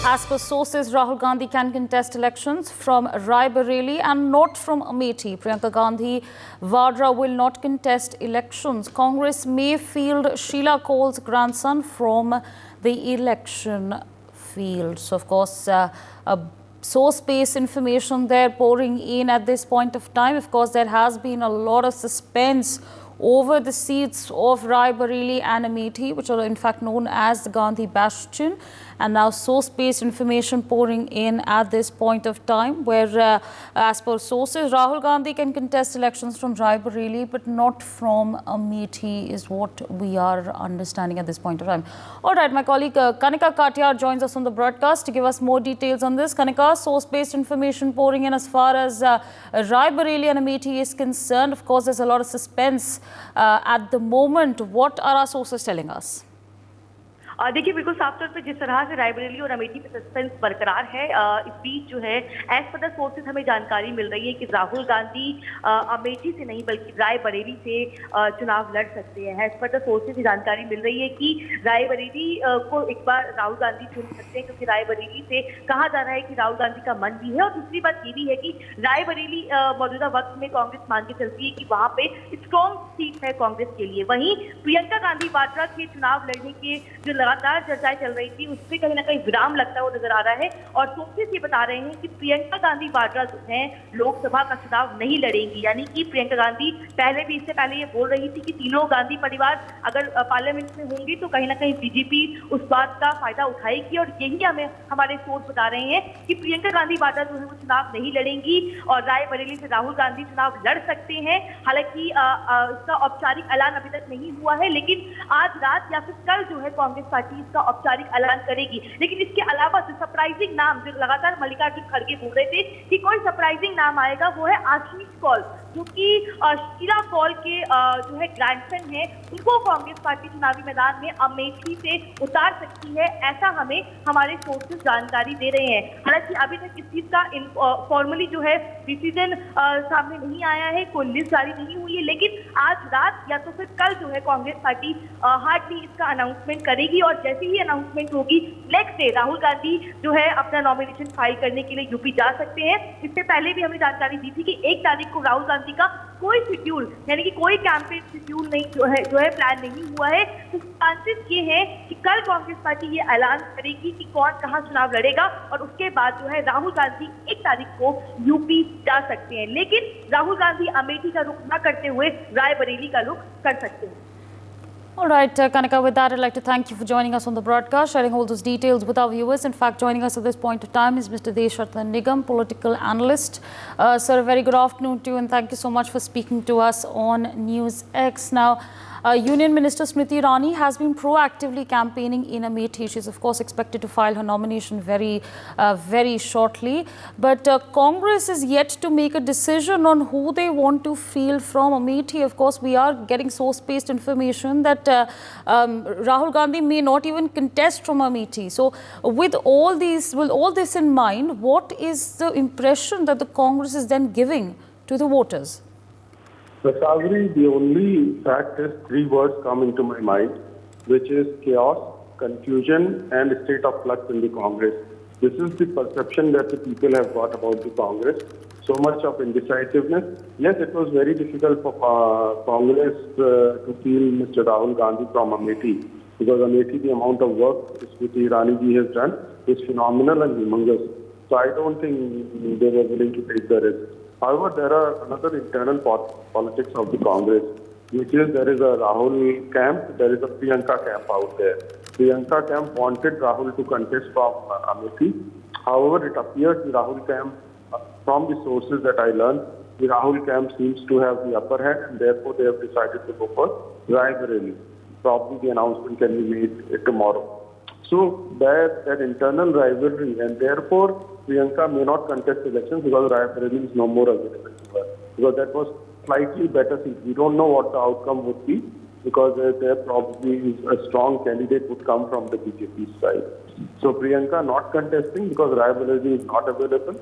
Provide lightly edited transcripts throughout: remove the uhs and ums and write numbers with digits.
As per sources, Rahul Gandhi can contest elections from Raebareli and not from Amethi. Priyanka Gandhi Vadra will not contest elections. Congress may field Sheila Cole's grandson from the election field. So, of course, source-based information there pouring in at this point of time. Of course, there has been a lot of suspense over the seats of Raebareli and Amethi, which are in fact known as the Gandhi Bastion. And now source-based information pouring in at this point of time, where as per sources, Rahul Gandhi can contest elections from Raebareli, but not from Amethi, is what we are understanding at this point of time. All right, my colleague Kanika Katiyar joins us on the broadcast to give us more details on this. Kanika, source-based information pouring in as far as Raebareli and Amethi is concerned. Of course, there's a lot of suspense at the moment. What are our sources telling us? देखिए, बिल्कुल साफ तौर पे जिस तरह से रायबरेली और अमेठी पे सस्पेंस बरकरार है, इस बीच जो है एज पर द सोर्सेज हमें जानकारी मिल रही है कि राहुल गांधी अमेठी से नहीं बल्कि रायबरेली से चुनाव लड़ सकते हैं। एज पर द सोर्सेज की जानकारी मिल रही है कि रायबरेली को एक बार राहुल गांधी चुन सकते हैं, क्योंकि रायबरेली से कहा जा रहा है कि राहुल गांधी का मन भी है। और दूसरी बात ये भी है कि रायबरेली मौजूदा वक्त में कांग्रेस मान के चलती है कि वहां पे स्ट्रॉन्ग सीट है कांग्रेस के लिए। वहीं प्रियंका गांधी वाड्रा के चुनाव लड़ने के जो लगातार चर्चाएं चल रही थी, उससे कहीं ना कहीं विराम लगता हुआ नजर आ रहा है। और सोर्सेस ये बता रहे हैं कि प्रियंका गांधी वाड्रा जो है लोकसभा का चुनाव नहीं लड़ेंगी। यानी कि प्रियंका गांधी पहले भी, इससे पहले ये बोल रही थी कि तीनों गांधी परिवार अगर पार्लियामेंट में होंगी तो कहीं ना कहीं बीजेपी उस बात का फायदा उठाएगी। और यही हमें हमारे सोर्स बता रहे हैं कि प्रियंका गांधी वाड्रा जो है वो चुनाव नहीं लड़ेंगी और रायबरेली से राहुल गांधी चुनाव लड़ सकते हैं। हालांकि इसका औपचारिक ऐलान अभी तक नहीं हुआ है, लेकिन आज रात या फिर कल जो है कांग्रेस पार्टी इसका औपचारिक ऐलान करेगी। लेकिन इसके अलावा जो सरप्राइजिंग नाम जो लगातार मल्लिकार्जुन खड़गे बोल रहे थे कि कोई सरप्राइजिंग नाम आएगा, वो है आशीष कौल, जो कि शीला कौल के जो है ग्रैंडसन है। उनको कांग्रेस पार्टी चुनावी मैदान में अमेठी से उतार सकती है, ऐसा हमें हमारे सोर्सेज जानकारी दे रहे हैं। हालांकि अभी तक इस चीज का फॉर्मली जो है डिसीजन सामने नहीं आया है, कोई लिस्ट जारी नहीं हुई है, लेकिन आज रात या तो फिर कल जो है कांग्रेस पार्टी हार्डली इसका अनाउंसमेंट करेगी। और जैसे ही अनाउंसमेंट होगी, नेक्स्ट डे राहुल गांधी जो है अपना नॉमिनेशन फाइल करने के लिए यूपी जा सकते हैं। इससे पहले भी हमें जानकारी दी थी कि 1 तारीख को राहुल गांधी का कोई शेड्यूल, यानी कि कोई कैंपेन शेड्यूल नहीं जो है प्लान नहीं हुआ है। तो चांसेस ये है कि कल कांग्रेस पार्टी ये ऐलान करेगी कि कौन कहां चुनाव लड़ेगा, और उसके बाद जो है राहुल गांधी 1 तारीख को यूपी जा सकते हैं। लेकिन राहुल गांधी अमेठी का रुख न करते हुए रायबरेली का रुख कर सकते हैं। All right, Kanika, with that, I'd like to thank you for joining us on the broadcast, sharing all those details with our viewers. In fact, joining us at this point of time is Mr. Desharthan Nigam, political analyst. Sir, a very good afternoon to you, and thank you so much for speaking to us on News X. Now, Union Minister Smriti Irani has been proactively campaigning in Amethi. She is, of course, expected to file her nomination very shortly. But Congress is yet to make a decision on who they want to field from Amethi. Of course, we are getting source-based information that Rahul Gandhi may not even contest from Amethi. So, with all this in mind, what is the impression that the Congress is then giving to the voters? Savri, the only fact is 3 words come into my mind, which is chaos, confusion, and state of flux in the Congress. This is the perception that the people have got about the Congress. So much of indecisiveness. Yes, it was very difficult for Congress to field Mr. Rahul Gandhi from Amethi, because Amethi, the amount of work Smriti Irani ji has done is phenomenal and humongous. So I don't think they were willing to take the risk. However, there are another internal politics of the Congress, which is there is a Rahul camp, there is a Priyanka camp out there. Priyanka camp wanted Rahul to contest from Amethi. However, it appears the Rahul camp, from the sources that I learned, the Rahul camp seems to have the upper hand, and therefore they have decided to go for Raebareli. Probably the announcement can be made tomorrow. So that internal rivalry, and therefore Priyanka may not contest elections because Raebareli is no more available to her. Because that was slightly better seat. We don't know what the outcome would be, because there probably is a strong candidate would come from the BJP side. So Priyanka not contesting because Raebareli is not available,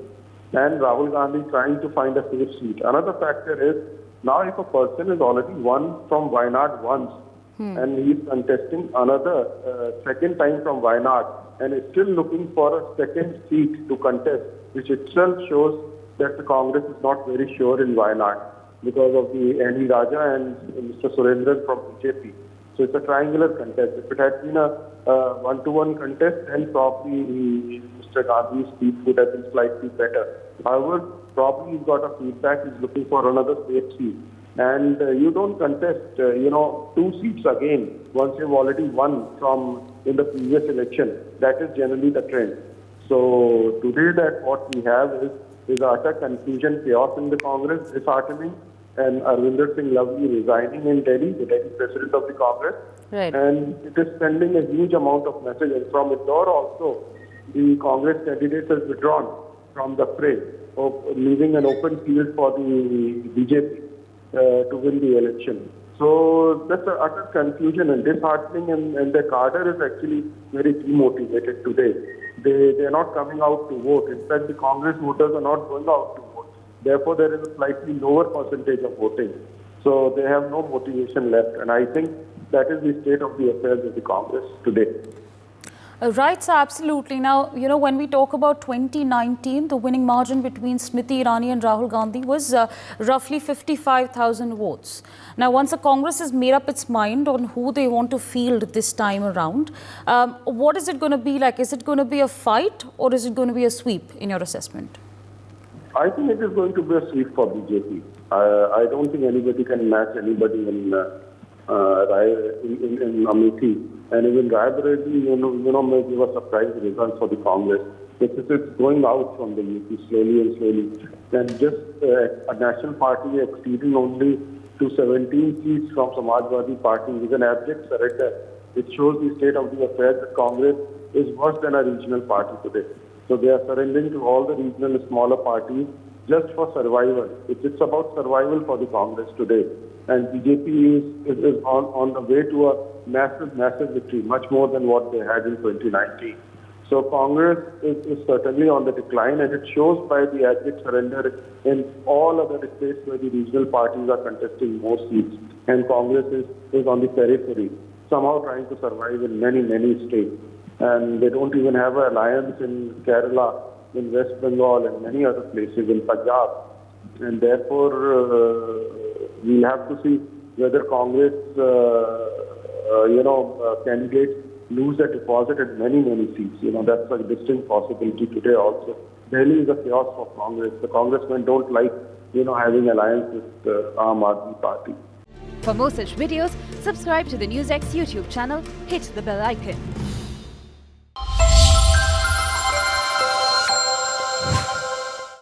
and Rahul Gandhi trying to find a safe seat. Another factor is, now if a person is already won from Wayanad once, and he is contesting another second time from Wayanad, and is still looking for a second seat to contest, which itself shows that the Congress is not very sure in Wayanad because of the N.E. Raja and Mr. Surendran from BJP. So it's a triangular contest. If it had been a one-to-one contest, then probably Mr. Gandhi's seat would have been slightly better. However, probably he's got a feedback, he's looking for another safe seat. And you don't contest, two seats again once you've already won from in the previous election. That is generally the trend. So today that what we have is utter confusion, chaos in the Congress, disheartening, and Arvinder Singh Lavvi resigning in Delhi, the Delhi president of the Congress. Right. And it is sending a huge amount of messages. From Indore also, the Congress candidate has withdrawn from the fray, leaving an open field for the BJP. To win the election. So that's an utter confusion and disheartening, and the cadre is actually very demotivated today. They are not coming out to vote. In fact, the Congress voters are not going out to vote. Therefore, there is a slightly lower percentage of voting. So they have no motivation left, and I think that is the state of the affairs of the Congress today. Right, sir, absolutely. Now, when we talk about 2019, the winning margin between Smriti Irani and Rahul Gandhi was roughly 55,000 votes. Now, once the Congress has made up its mind on who they want to field this time around, what is it going to be like? Is it going to be a fight or is it going to be a sweep in your assessment? I think it is going to be a sweep for BJP. I don't think anybody can match anybody in Amethi. And even Raebareli, may give a surprise result for the Congress. It's going out from the UP slowly and slowly. And just a national party exceeding only to 17 seats from Samajwadi Party is an abject surrender. It shows the state of the affairs that Congress is worse than a regional party today. So they are surrendering to all the regional smaller parties just for survival. It's about survival for the Congress today. And BJP is on the way to a massive victory, much more than what they had in 2019. So Congress is certainly on the decline, and it shows by the abject surrender in all other states where the regional parties are contesting more seats, and Congress is on the periphery, somehow trying to survive in many states. And they don't even have an alliance in Kerala, in West Bengal, and many other places, in Punjab. And therefore, we'll have to see whether Congress candidates lose their deposit at many seats. That's a distinct possibility today also. Delhi is a chaos for Congress. The congressmen don't like, having alliance with the Aam Aadmi Party. For more such videos, subscribe to the NewsX YouTube channel, hit the bell icon.